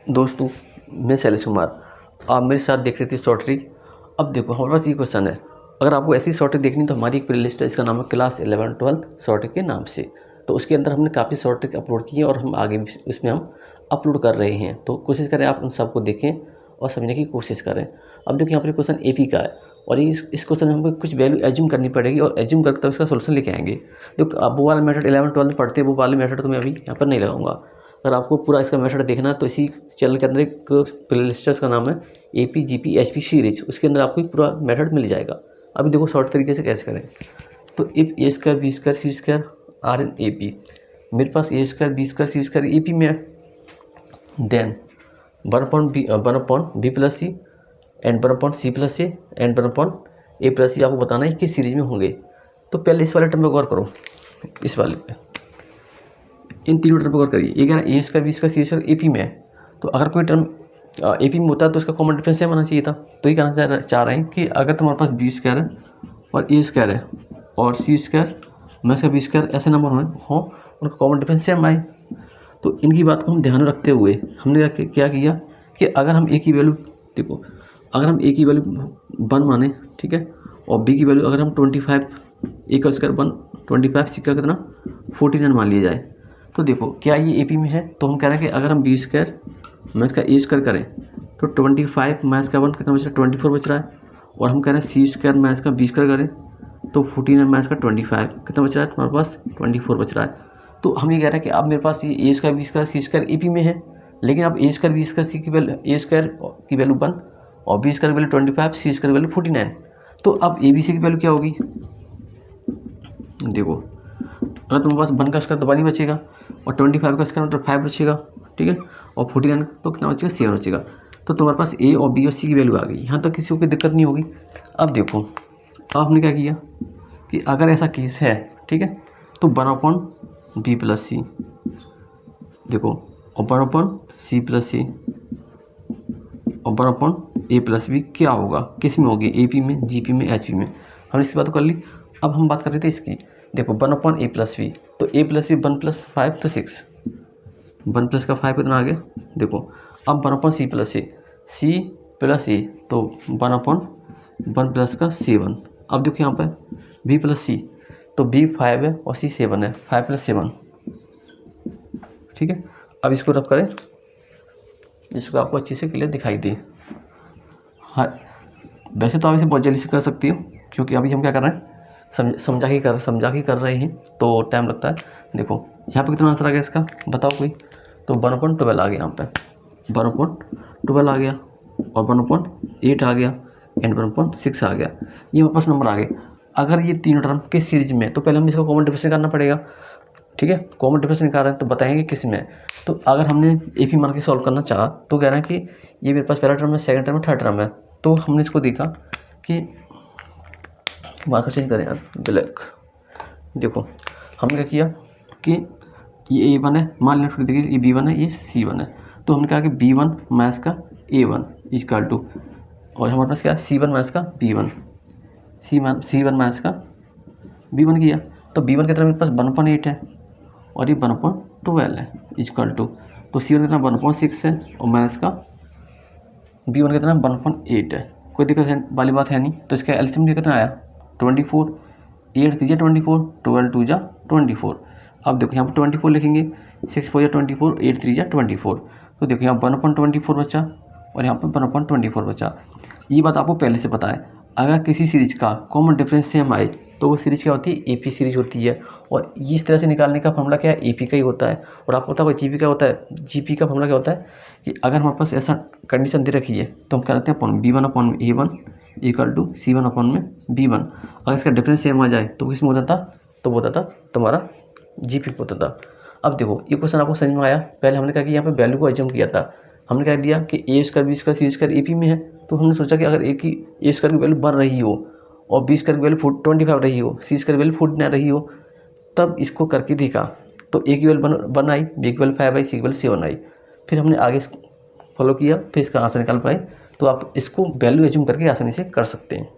दोस्तों, मैं शैलेश कुमार, आप मेरे साथ देख रहे थे शॉर्ट ट्रिक। अब देखो हमारे पास ये क्वेश्चन है, अगर आपको ऐसी शॉर्ट ट्रिक देखनी तो हमारी एक प्लेलिस्ट है, इसका नाम है क्लास 11-12 शॉर्ट ट्रिक के नाम से। तो उसके अंदर हमने काफ़ी शॉर्ट ट्रिक अपलोड की है और हम आगे भी उसमें हम अपलोड कर रहे हैं। तो कोशिश करें आप उन सबको देखें और समझने की कोशिश करें। अब देखिए यहाँ पर क्वेश्चन AP का है और इस क्वेश्चन में हमको कुछ वैल्यू एज्यूम करनी पड़ेगी और एज्यूम करके तब इसका सोल्यूशन लेके आएंगे। देखो अब वो वाला मेथड 11-12 पढ़ते हैं, वो वाले मेथड तो मैं अभी यहाँ पर नहीं लगाऊंगा। अगर आपको पूरा इसका मेथड देखना है तो इसी चैनल के अंदर एक प्लेलिस्ट का नाम है AP GP HP सीरीज, उसके अंदर आपको पूरा मेथड मिल जाएगा। अभी देखो शॉर्ट तरीके से कैसे करें। तो if A² B² C² are in AP, मेरे पास A² B² C² AP में है, then 1/B + C and 1/C + A and 1/A + C आपको बताना है किस सीरीज में होंगे। तो पहले इस वाले टर्म में गौर करो, इस वाले पे, इन तीनों टर्म पर गौर करिए। ये कह रहा है A² B² C² AP में है, तो अगर कोई टर्म AP में होता है तो उसका कॉमन डिफरेंस सेम आना चाहिए था। तो ये कहना चाह रहे हैं कि अगर तुम्हारे पास B² है और A² है और C² में से B² ऐसे नंबर हो उनका कॉमन डिफरेंस सेम आए। तो इनकी बात को हम ध्यान में रखते हुए हमने क्या किया कि अगर हम A की वैल्यू देखो, अगर हम A की वैल्यू 1 माने, ठीक है, और B की वैल्यू अगर हम 25, A² 1 25, C का कितना 49 मान लिया जाए, तो देखो क्या ये AP में है। तो हम कह रहे हैं कि अगर हम B² मैथ का A² करें तो 25 मैथ का 1 कितना बच रहा है 24 बच रहा है, और हम कह रहे हैं C² मैथ का B² करें तो 49 मैथ का 25 कितना बच रहा है तुम्हारे पास 24 बच रहा है। तो हम ये कह रहे हैं कि अब मेरे पास ये A² B² C² AP में है, लेकिन अब A² B² C की वैल्यू A² की वैल्यू 1 और B² की वैल्यू 25 C² की वैल्यू 49। तो अब ABC की वैल्यू क्या होगी, देखो अगर तुम्हारे पास 1 का स्क्वायर तो 1 ही बचेगा और 25 का स्क्वायर मतलब 5 बचेगा, ठीक है, और 49 तो कितना बचेगा 7 बचेगा। तो तुम्हारे पास A और B और C की वैल्यू आ गई, यहाँ तक किसी को कोई दिक्कत नहीं होगी। अब देखो आपने क्या किया कि अगर ऐसा केस है, ठीक है, तो 1/B + C, देखो, और 1/C + A और 1/A + B क्या होगा, किस में होगी, AP में, GP में, HP में। हमने इसकी बात कर ली। अब हम बात कर रहे थे इसकी, देखो 1/A + B, तो A + B 1 + 5 तो 6, 1 + का 5 कितना आ गया, देखो। अब 1/C + A, C + A तो 1/1 + का 7। अब देखो यहाँ पर B + C, तो B 5 है और C 7 है, 5 + 7, ठीक है। अब इसको रब करें जिसको आपको अच्छे से क्लियर दिखाई दे। हाँ, वैसे तो आप इसे बहुत जल्दी से कर सकती हो, क्योंकि अभी हम क्या कर रहे हैं समझा के कर रहे हैं तो टाइम लगता है। देखो यहाँ पे कितना आंसर आ गया इसका, बताओ कोई। तो 1/12 आ गया, यहाँ पे 1/12 आ गया और 1/8 आ गया एंड 1/6 आ गया। ये हमारे पास नंबर आ गए। अगर ये तीनों टर्म किस सीरीज में, तो पहले हमें इसका कॉमन डिफरेंस करना पड़ेगा, ठीक है। कॉमन डिफरेंस निकाल रहे हैं तो बताएंगे किस में है। तो अगर हमने AP मान के सॉल्व करना चाहा तो कह रहे हैं कि ये मेरे पास पहला टर्म है, सेकंड टर्म है, थर्ड टर्म है। तो हमने इसको देखा कि मार्कर चेंज करें यार, ब्लैक। देखो हमने क्या किया कि ये A1 है, मान लें देखिए ये B1 है, ये C1 है। तो हमने कहा कि B1 मैथ्स का A1 = टू, और हमारे पास क्या है C1 मैथ्स का B1, C1 मैथ्स का B1 किया। तो B1 कितना मेरे पास 1/8 है और ये 1/12 है = टू। तो C1 कितना 1/6 है और मैथ्स का B1 कितना 1/8 है। कोई दिक्कत है वाली बात है नहीं। तो इसका एलसीएम कितना आया 24, 8 3 24, 12 2 24। अब देखो यहाँ पर 24 लिखेंगे, 6 4 24, 8 3 24। तो देखो यहाँ 1/24 बचा और यहाँ पर 1/24 बचा। ये बात आपको पहले से पता है। अगर किसी सीरीज का कॉमन डिफरेंस सेम आए तो वो सीरीज क्या होती है, AP सीरीज होती है। और इस तरह से निकालने का फॉर्मूला क्या है, AP का ही होता है। और आपको पता है GP का होता है, GP का फॉर्मूला क्या होता है कि अगर हमारे पास ऐसा कंडीशन दे रखी है तो हम क्या करते हैं B1/A1 = C1/B1। अगर इसका डिफरेंस सेम आ जाए तो किस में होता था, तो वो होता था तुम्हारा GP होता था। अब देखो ये क्वेश्चन आपको समझ में आया। पहले हमने कहा कि यहाँ पे वैल्यू को एज्यूम किया था। हमने कह दिया कि A² B² C² AP में है, तो हमने सोचा कि अगर A² की वैल्यू 1 रही हो और B² की वैल्यू 25 रही हो, C² की वैल्यू 49 रही हो, तब इसको करके देखा तो A की वैल्यू 1 आई, B की वैल्यू 5 आई, C की वैल्यू 7 आई। फिर हमने आगे फॉलो किया, फिर इसका आंसर निकाल पाए। तो आप इसको वैल्यू एज्यूम करके आसानी से कर सकते हैं।